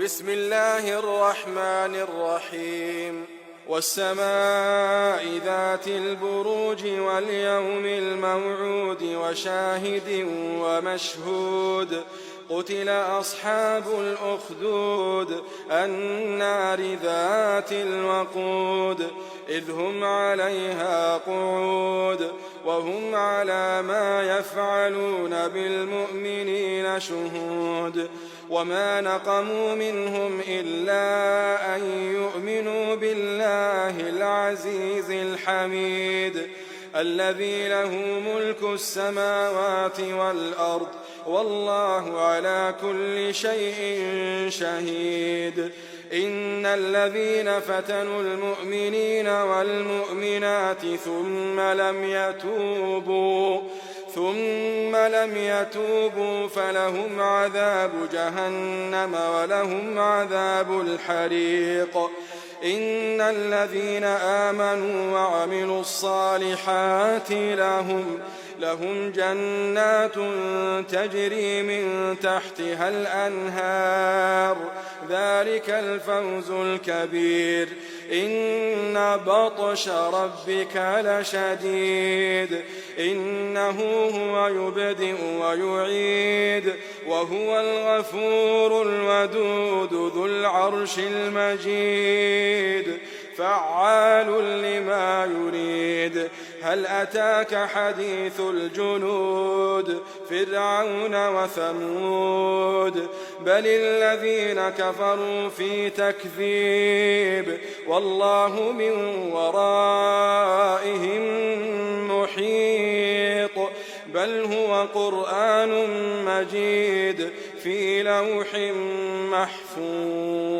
بسم الله الرحمن الرحيم والسماء ذات البروج واليوم الموعود وشاهد ومشهود قتل أصحاب الأخدود النار ذات الوقود إذ هم عليها قعود وهم على ما يفعلون بالمؤمنين شهود وما نقموا منهم إلا أن يؤمنوا بالله العزيز الحميد الذي له ملك السماوات والأرض والله على كل شيء شهيد إن الذين فتنوا المؤمنين والمؤمنات ثم لم يتوبوا فلهم عذاب جهنم ولهم عذاب الحريق إن الذين آمنوا وعملوا الصالحات لهم جنات تجري من تحتها الأنهار ذلك الفوز الكبير إن بطش ربك لشديد إنه هو يبدئ ويعيد وهو الغفور الودود ذو العرش المجيد فعال لما يريد هل أتاك حديث الجنود فرعون وثمود بل الذين كفروا في تكذيب والله من ورائهم محيط بل هو قرآن مجيد في لوح محفوظ.